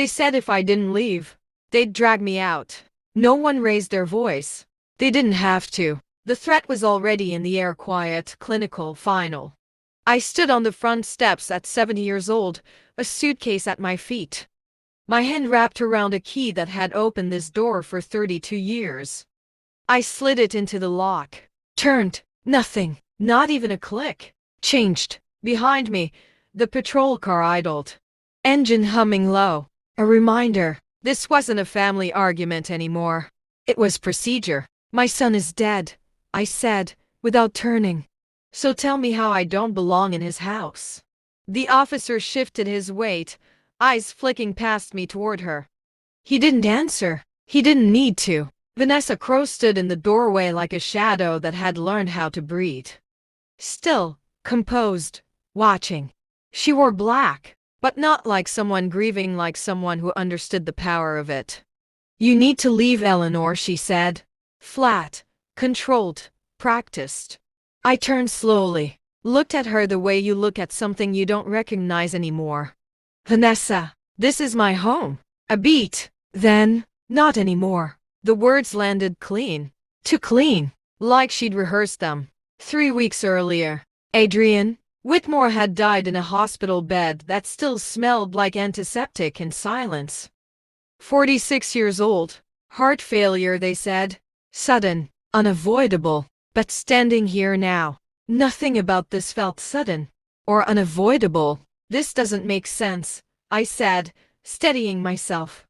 They said if I didn't leave, they'd drag me out. No one raised their voice. They didn't have to. The threat was already in the air, quiet, clinical, final. I stood on the front steps at 70 years old, a suitcase at my feet. My hand wrapped around a key that had opened this door for 32 years. I slid it into the lock. Turned. Nothing. Not even a click. Changed. Behind me, the patrol car idled. Engine humming low. A reminder. This wasn't a family argument anymore. It was procedure. My son is dead, I said, without turning. So tell me how I don't belong in his house. The officer shifted his weight, eyes flicking past me toward her. He didn't answer. He didn't need to. Vanessa Crowe stood in the doorway like a shadow that had learned how to breathe. Still, composed, watching. She wore black, but not like someone grieving, like someone who understood the power of it. You need to leave, Eleanor, she said. Flat, controlled, practiced. I turned slowly, looked at her the way you look at something you don't recognize anymore. Vanessa, this is my home. A beat. Then, not anymore. The words landed clean. Too clean. Like she'd rehearsed them. 3 weeks earlier. Adrian Whitmore had died in a hospital bed that still smelled like antiseptic and silence. 46 years old. Heart failure, they said. Sudden. Unavoidable. But standing here now, nothing about this felt sudden. Or unavoidable. This doesn't make sense, I said, steadying myself.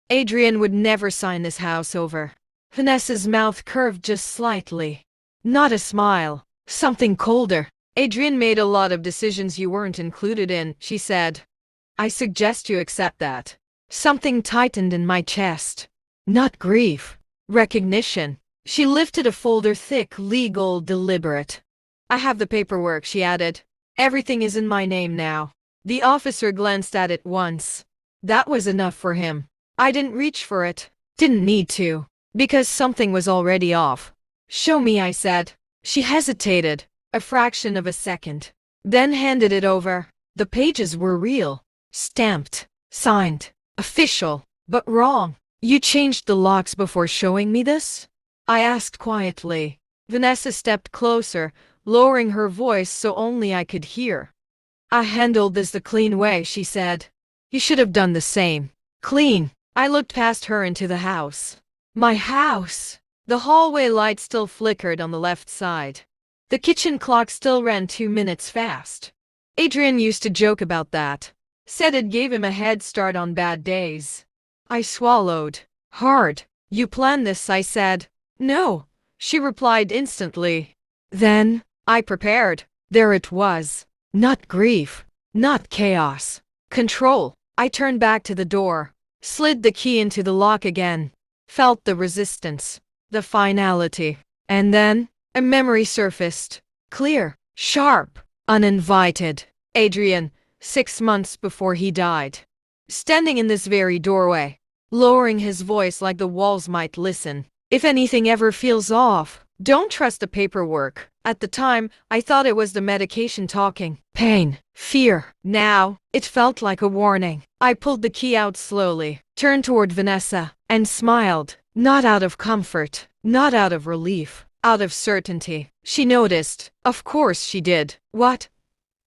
Adrian would never sign this house over. Vanessa's mouth curved just slightly. Not a smile. Something colder. Adrian made a lot of decisions you weren't included in, she said. I suggest you accept that. Something tightened in my chest. Not grief. Recognition. She lifted a folder, thick, legal, deliberate. I have the paperwork, she added. Everything is in my name now. The officer glanced at it once. That was enough for him. I didn't reach for it. Didn't need to. Because something was already off. Show me, I said. She hesitated, a fraction of a second. Then handed it over. The pages were real. Stamped. Signed. Official. But wrong. You changed the locks before showing me this? I asked quietly. Vanessa stepped closer, lowering her voice so only I could hear. I handled this the clean way, she said. You should have done the same. Clean. I looked past her into the house. My house. The hallway light still flickered on the left side. The kitchen clock still ran 2 minutes fast. Adrian used to joke about that. Said it gave him a head start on bad days. I swallowed. Hard. You planned this, I said. No, she replied instantly. Then, I prepared. There it was. Not grief. Not chaos. Control. I turned back to the door. Slid the key into the lock again. Felt the resistance. The finality. And then, a memory surfaced. Clear. Sharp. Uninvited. Adrian, 6 months before he died. Standing in this very doorway. Lowering his voice like the walls might listen. If anything ever feels off, don't trust the paperwork. At the time, I thought it was the medication talking. Pain. Fear. Now, it felt like a warning. I pulled the key out slowly, turned toward Vanessa, and smiled. Not out of comfort, not out of relief, out of certainty. She noticed. Of course she did. What?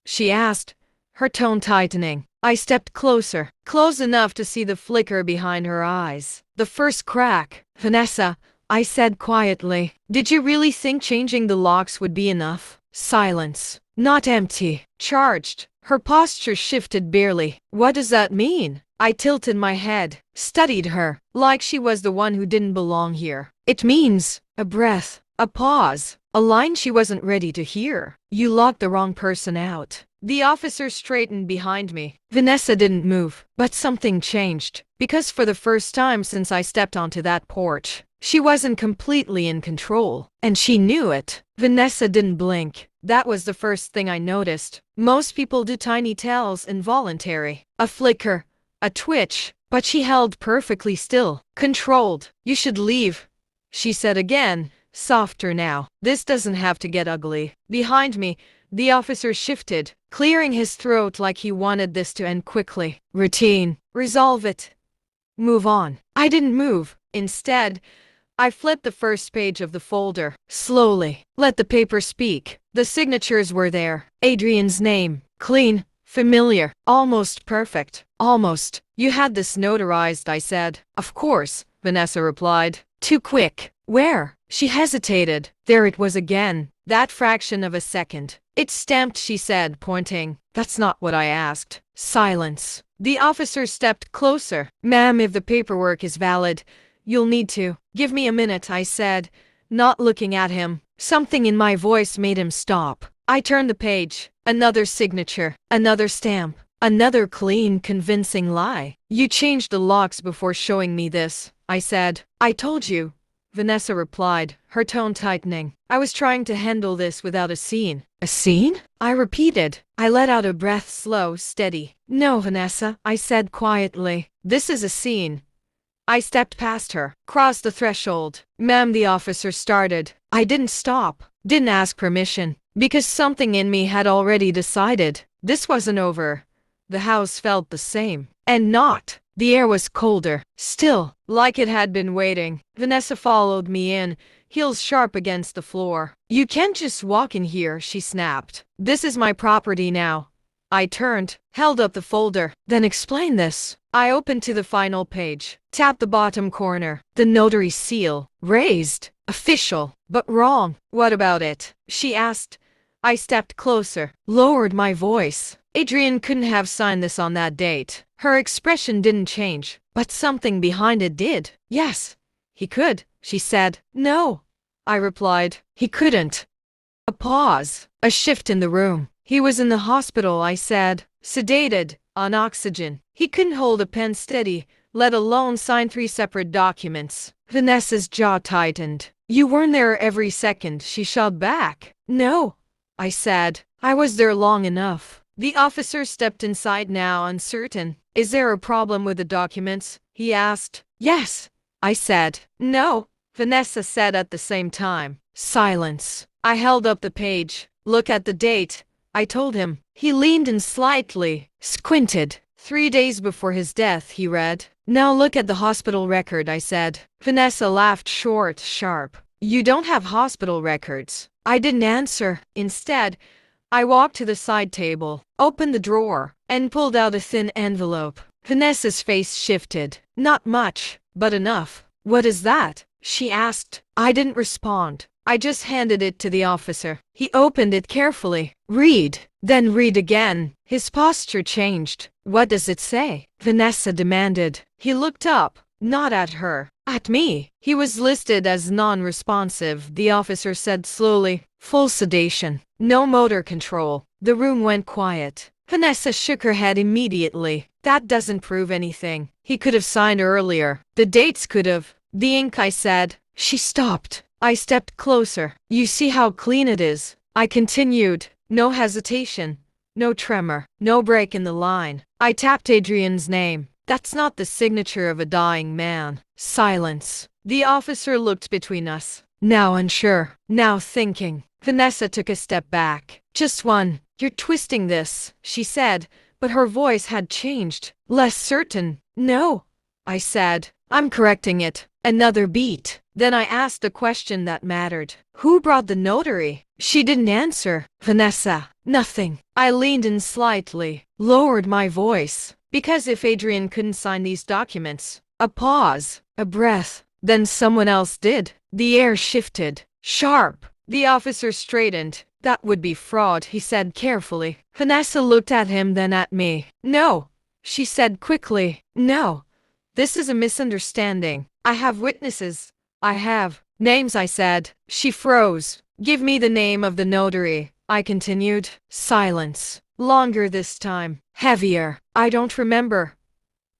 She asked, her tone tightening. I stepped closer, close enough to see the flicker behind her eyes. The first crack. Vanessa, I said quietly, did you really think changing the locks would be enough? Silence. Not empty. Charged. Her posture shifted barely. What does that mean? I tilted my head, studied her, like she was the one who didn't belong here. It means a breath, a pause, a line she wasn't ready to hear. You locked the wrong person out. The officer straightened behind me. Vanessa didn't move, but something changed. Because for the first time since I stepped onto that porch, she wasn't completely in control. And she knew it. Vanessa didn't blink. That was the first thing I noticed. Most people do tiny tells involuntary. A flicker, a twitch, but she held perfectly still. Controlled. You should leave, she said again, softer now. This doesn't have to get ugly. Behind me, the officer shifted, clearing his throat like he wanted this to end quickly. Routine. Resolve it. Move on. I didn't move. Instead, I flipped the first page of the folder, slowly. Let the paper speak. The signatures were there. Adrian's name. Clean. Familiar. Almost perfect. Almost. You had this notarized, I said. Of course, Vanessa replied. Too quick. Where? She hesitated. There it was again. That fraction of a second. It's stamped, she said, pointing. That's not what I asked. Silence. The officer stepped closer. Ma'am, if the paperwork is valid, you'll need to. Give me a minute, I said, not looking at him. Something in my voice made him stop. I turned the page. Another signature. Another stamp. Another clean, convincing lie. You changed the locks before showing me this, I said. I told you, Vanessa replied, her tone tightening. I was trying to handle this without a scene. A scene? I repeated. I let out a breath, slow, steady. No, Vanessa, I said quietly. This is a scene. I stepped past her, crossed the threshold. Ma'am, the officer started. I didn't stop, didn't ask permission, because something in me had already decided. This wasn't over. The house felt the same. And not. The air was colder, still, like it had been waiting. Vanessa followed me in, heels sharp against the floor. You can't just walk in here, she snapped. This is my property now. I turned, held up the folder. Then explain this. I opened to the final page, tapped the bottom corner. The notary seal. Raised. Official. But wrong. What about it? She asked. I stepped closer, lowered my voice. Adrian couldn't have signed this on that date. Her expression didn't change, but something behind it did. Yes, he could, she said. No, I replied. He couldn't. A pause, a shift in the room. He was in the hospital, I said, sedated, on oxygen. He couldn't hold a pen steady, let alone sign 3 separate documents. Vanessa's jaw tightened. You weren't there every second, she shoved back. No, I said. I was there long enough. The officer stepped inside now, uncertain. Is there a problem with the documents? He asked. Yes, I said. No, Vanessa said at the same time. Silence. I held up the page. Look at the date, I told him. He leaned in slightly, squinted. 3 days before his death, he read. Now look at the hospital record, I said. Vanessa laughed short, sharp. You don't have hospital records. I didn't answer. Instead, I walked to the side table, opened the drawer, and pulled out a thin envelope. Vanessa's face shifted. Not much, but enough. What is that? She asked. I didn't respond. I just handed it to the officer. He opened it carefully. Read. Then read again. His posture changed. What does it say? Vanessa demanded. He looked up, not at her, at me. He was listed as non-responsive, the officer said slowly. Full sedation. No motor control. The room went quiet. Vanessa shook her head immediately. That doesn't prove anything. He could have signed earlier. The dates could have. The ink, I said. She stopped. I stepped closer. You see how clean it is? I continued. No hesitation. No tremor. No break in the line. I tapped Adrian's name. That's not the signature of a dying man. Silence. The officer looked between us. Now unsure. Now thinking. Vanessa took a step back. Just one. You're twisting this, she said, but her voice had changed. Less certain. No, I said. I'm correcting it. Another beat. Then I asked a question that mattered. Who brought the notary? She didn't answer. Vanessa. Nothing. I leaned in slightly, lowered my voice. Because if Adrian couldn't sign these documents. A pause. A breath. Then someone else did. The air shifted. Sharp. The officer straightened. That would be fraud, he said carefully. Vanessa looked at him, then at me. No, she said quickly. No. This is a misunderstanding. I have witnesses. I have names, I said. She froze. Give me the name of the notary, I continued. Silence. Longer this time. Heavier. I don't remember,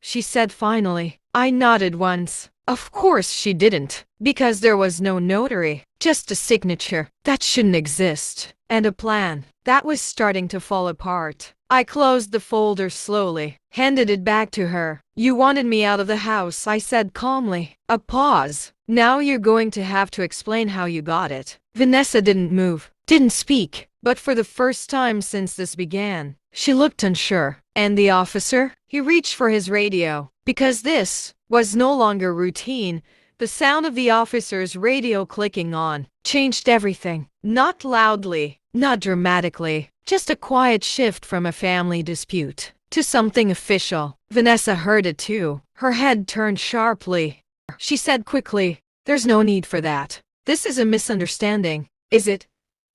she said finally. I nodded once. Of course she didn't, because there was no notary, just a signature that shouldn't exist, and a plan that was starting to fall apart. I closed the folder slowly, handed it back to her. You wanted me out of the house, I said calmly. A pause. Now you're going to have to explain how you got it. Vanessa didn't move, didn't speak, but for the first time since this began, She looked unsure. And the officer? He reached for his radio. Because this was no longer routine. The sound of the officer's radio clicking on changed everything. Not loudly, not dramatically, just a quiet shift from a family dispute to something official. Vanessa heard it too. Her head turned sharply. She said quickly, "There's no need for that. This is a misunderstanding, is it?"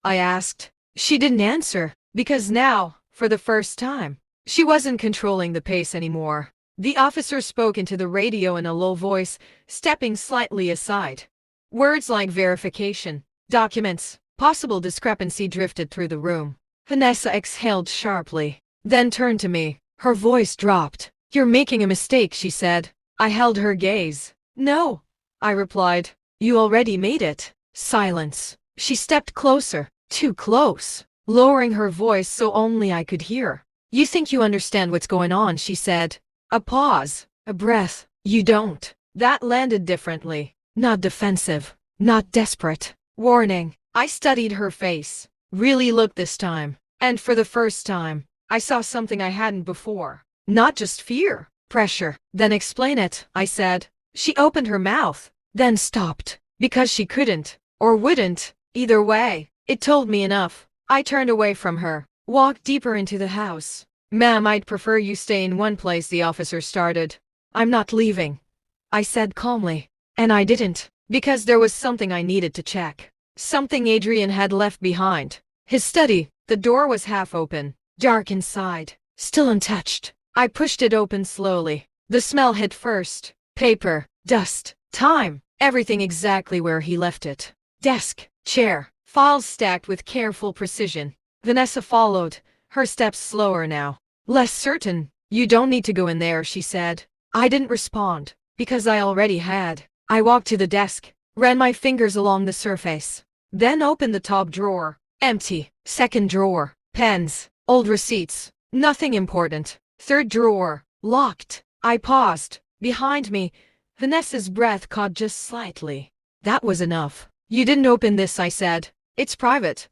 I asked. She didn't answer, because now, for the first time, she wasn't controlling the pace anymore. The officer spoke into the radio in a low voice, stepping slightly aside. Words like verification, documents, possible discrepancy drifted through the room. Vanessa exhaled sharply, then turned to me. Her voice dropped. "You're making a mistake," she said. I held her gaze. "No," I replied. "You already made it." Silence. She stepped closer, too close, lowering her voice so only I could hear. "You think you understand what's going on," she said. A pause, a breath. "You don't." That landed differently. Not defensive, not desperate. Warning. I studied her face. Really looked this time. And for the first time, I saw something I hadn't before. Not just fear, pressure. "Then explain it," I said. She opened her mouth, then stopped. Because she couldn't, or wouldn't. Either way, it told me enough. I turned away from her, walked deeper into the house. "Ma'am, I'd prefer you stay in one place," the officer started. "I'm not leaving," I said calmly. And I didn't, because there was something I needed to check. Something Adrian had left behind. His study. The door was half open, dark inside, still untouched. I pushed it open slowly. The smell hit first. Paper, dust, time, everything exactly where he left it. Desk, chair, files stacked with careful precision. Vanessa followed, her steps slower now, less certain. "You don't need to go in there," she said. I didn't respond, because I already had. I walked to the desk, ran my fingers along the surface, then opened the top drawer. Empty. Second drawer. Pens. Old receipts. Nothing important. Third drawer. Locked. I paused. Behind me, Vanessa's breath caught just slightly. That was enough. "You didn't open this," I said. "It's private,"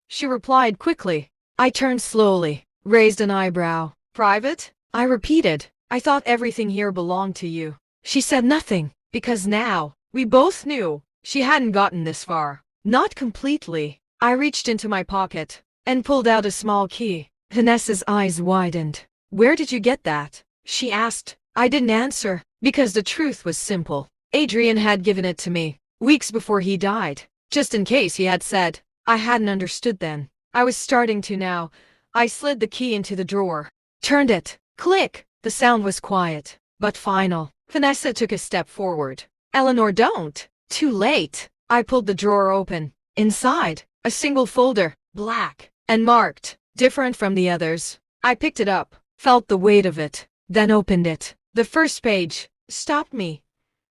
she replied quickly. I turned slowly, raised an eyebrow. "Private?" I repeated. "I thought everything here belonged to you." She said nothing, because now, we both knew, she hadn't gotten this far. Not completely. I reached into my pocket and pulled out a small key. Vanessa's eyes widened. "Where did you get that?" she asked. I didn't answer, because the truth was simple. Adrian had given it to me, weeks before he died. Just in case he had said. I hadn't understood then. I was starting to now. I slid the key into the drawer. Turned it. Click! The sound was quiet, but final. Vanessa took a step forward. "Eleanor, don't!" Too late. I pulled the drawer open. Inside, a single folder, black, and marked, different from the others. I picked it up, felt the weight of it, then opened it. The first page stopped me.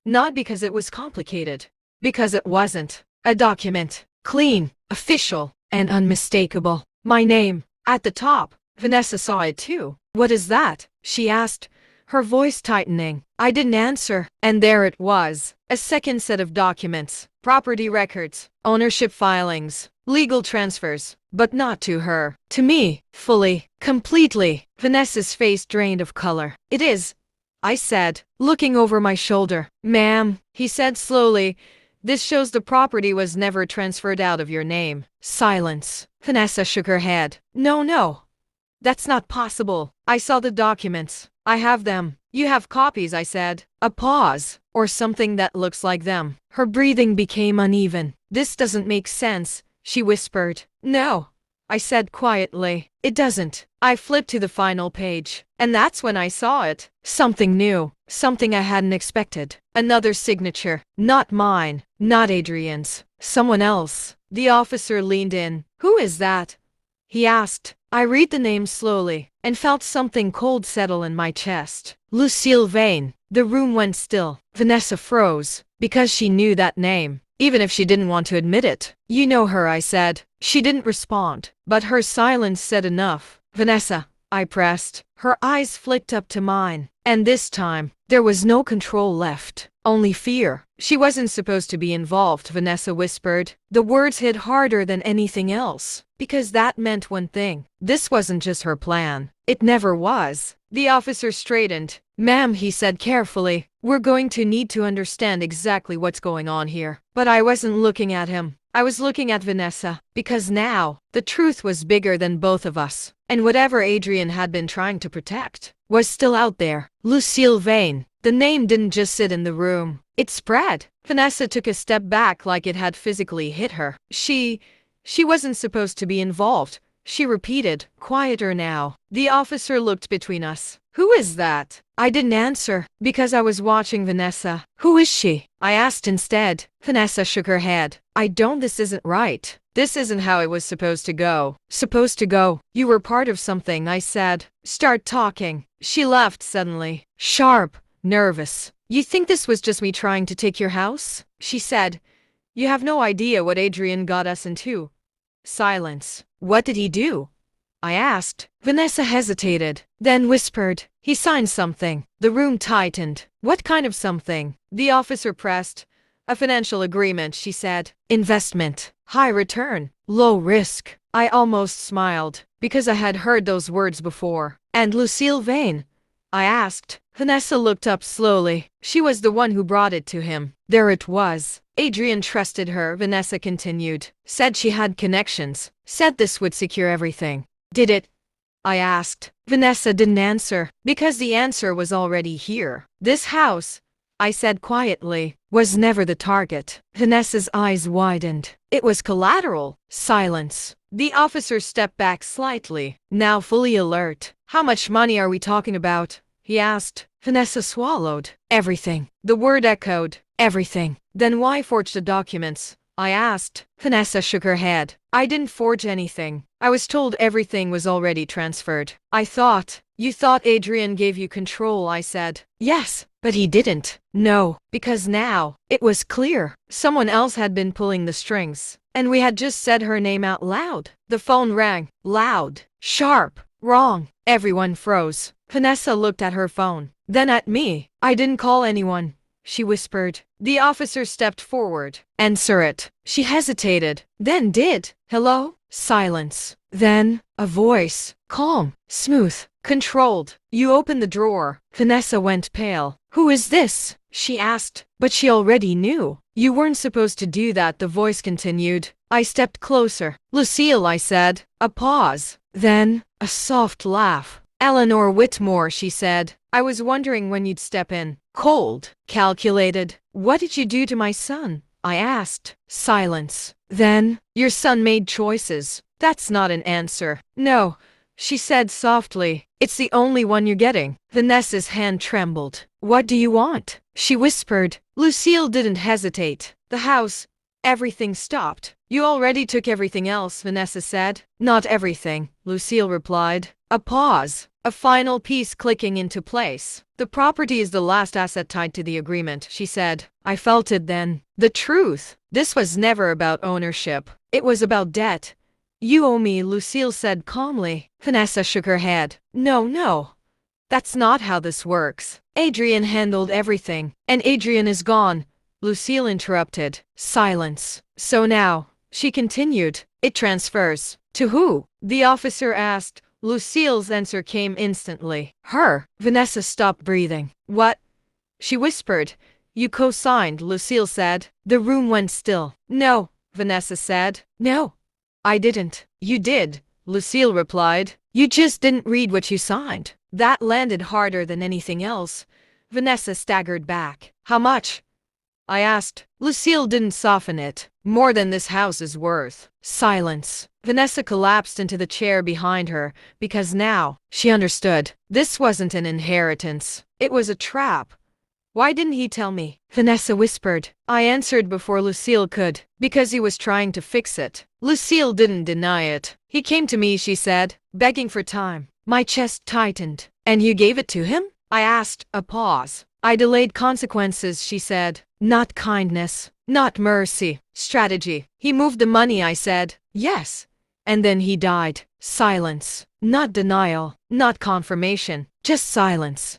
Not because it was complicated, because it wasn't. A document, clean, official, and unmistakable. My name, at the top. Vanessa saw it too. "What is that?" she asked, her voice tightening. I didn't answer, and there it was. A second set of documents, property records, ownership filings, legal transfers, but not to her. To me, fully, completely. Vanessa's face drained of color. "It is," I said, looking over my shoulder. "Ma'am," he said slowly, "this shows the property was never transferred out of your name." Silence. Vanessa shook her head. No, that's not possible. I saw the documents. I have them. You have copies," I said. A pause, or something that looks like them. Her breathing became uneven. "This doesn't make sense," she whispered. "No," I said quietly. "It doesn't." I flipped to the final page, and that's when I saw it. Something new, something I hadn't expected. Another signature. Not mine, not Adrian's. Someone else. The officer leaned in. "Who is that?" he asked. I read the name slowly, and felt something cold settle in my chest. Lucille Vane. The room went still. Vanessa froze, because she knew that name, even if she didn't want to admit it. "You know her," I said. She didn't respond, but her silence said enough. "Vanessa," I pressed. Her eyes flicked up to mine. And this time, there was no control left. Only fear. She wasn't supposed to be involved, Vanessa whispered. The words hit harder than anything else. Because that meant one thing. This wasn't just her plan. It never was. The officer straightened. Ma'am, he said carefully, we're going to need to understand exactly what's going on here. But I wasn't looking at him. I was looking at Vanessa. Because now, the truth was bigger than both of us. And whatever Adrian had been trying to protect was still out there. Lucille Vane. The name didn't just sit in the room. It spread. Vanessa took a step back like it had physically hit her. She wasn't supposed to be involved. She repeated, quieter now. The officer looked between us. Who is that? I didn't answer, because I was watching Vanessa. Who is she? I asked instead. Vanessa shook her head. This isn't right. This isn't how it was supposed to go. Supposed to go? You were part of something, I said. Start talking. She laughed suddenly. Sharp. Nervous. You think this was just me trying to take your house? She said. You have no idea what Adrian got us into. Silence. What did he do? I asked. Vanessa hesitated, then whispered. He signed something. The room tightened. What kind of something? The officer pressed. A financial agreement, she said. Investment. High return. Low risk. I almost smiled, because I had heard those words before. And Lucille Vane? I asked. Vanessa looked up slowly. She was the one who brought it to him. There it was. Adrian trusted her, Vanessa continued. Said she had connections. Said this would secure everything. Did it? I asked. Vanessa didn't answer, because the answer was already here. This house, I said quietly, was never the target. Vanessa's eyes widened. It was collateral. Silence. The officer stepped back slightly, now fully alert. How much money are we talking about? He asked. Vanessa swallowed. Everything. The word echoed. Everything. Then why forge the documents? I asked. Vanessa shook her head. I didn't forge anything. I was told everything was already transferred. You thought Adrian gave you control, I said. Yes, but he didn't. No, because now, it was clear. Someone else had been pulling the strings. And we had just said her name out loud. The phone rang. Loud. Sharp. Wrong. Everyone froze. Vanessa looked at her phone. Then at me. I didn't call anyone, she whispered. The officer stepped forward. Answer it. She hesitated, then did. Hello? Silence. Then, a voice. Calm, smooth, controlled. You open the drawer. Vanessa went pale. Who is this? She asked. But she already knew. You weren't supposed to do that, the voice continued. I stepped closer. Lucille, I said. A pause. Then, a soft laugh. Eleanor Whitmore, she said. I was wondering when you'd step in. Cold. Calculated. What did you do to my son? I asked. Silence. Then, your son made choices. That's not an answer. No, she said softly. It's the only one you're getting. Vanessa's hand trembled. What do you want? She whispered. Lucille didn't hesitate. The house. Everything stopped. You already took everything else, Vanessa said. Not everything, Lucille replied. A pause. A final piece clicking into place. The property is the last asset tied to the agreement, she said. I felt it then. The truth. This was never about ownership. It was about debt. You owe me, Lucille said calmly. Vanessa shook her head. No. That's not how this works. Adrian handled everything. And Adrian is gone. Lucille interrupted. Silence. So now, she continued, it transfers. To who? The officer asked. Lucille's answer came instantly. Her. Vanessa stopped breathing. What? She whispered. You co-signed, Lucille said. The room went still. No, Vanessa said. No, I didn't. You did, Lucille replied. You just didn't read what you signed. That landed harder than anything else. Vanessa staggered back. How much? I asked. Lucille didn't soften it. More than this house is worth. Silence. Vanessa collapsed into the chair behind her, because now, she understood. This wasn't an inheritance. It was a trap. Why didn't he tell me? Vanessa whispered. I answered before Lucille could. Because he was trying to fix it. Lucille didn't deny it. He came to me, she said, begging for time. My chest tightened. And you gave it to him? I asked. A pause. I delayed consequences, she said. Not kindness. Not mercy. Strategy. He moved the money, I said. Yes. And then he died. Silence. Not denial, not confirmation, just silence.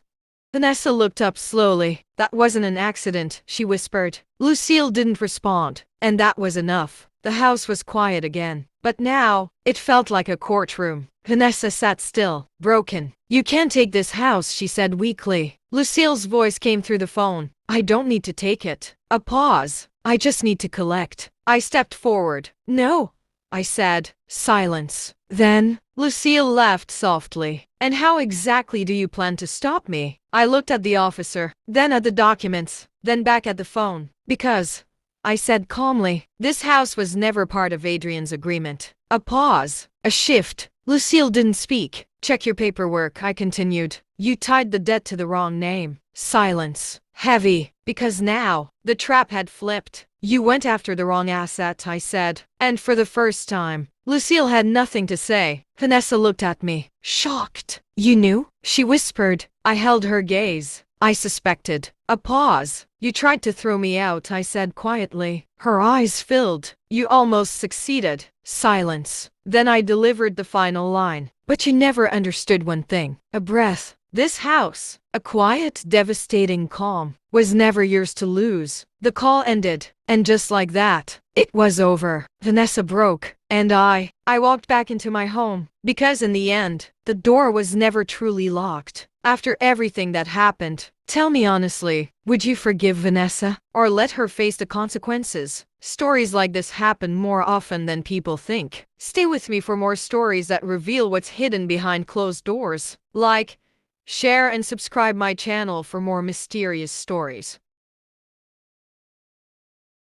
Vanessa looked up slowly. That wasn't an accident, she whispered. Lucille didn't respond, and that was enough. The house was quiet again, but now, it felt like a courtroom. Vanessa sat still, broken. You can't take this house, she said weakly. Lucille's voice came through the phone. I don't need to take it. A pause. I just need to collect. I stepped forward. No, I said. Silence. Then, Lucille laughed softly. And how exactly do you plan to stop me? I looked at the officer, then at the documents, then back at the phone. Because, I said calmly, this house was never part of Adrian's agreement. A pause. A shift. Lucille didn't speak. Check your paperwork, I continued. You tied the debt to the wrong name. Silence. Heavy. Because now, the trap had flipped. You went after the wrong asset, I said. And for the first time, Lucille had nothing to say. Vanessa looked at me, shocked. You knew? She whispered. I held her gaze. I suspected. A pause. You tried to throw me out, I said quietly. Her eyes filled. You almost succeeded. Silence. Then I delivered the final line. But you never understood one thing. A breath. This house, a quiet, devastating calm, was never yours to lose. The call ended, and just like that, it was over. Vanessa broke, and I walked back into my home, because in the end, the door was never truly locked. After everything that happened, tell me honestly, would you forgive Vanessa, or let her face the consequences? Stories like this happen more often than people think. Stay with me for more stories that reveal what's hidden behind closed doors. Like, share and subscribe my channel for more mysterious stories.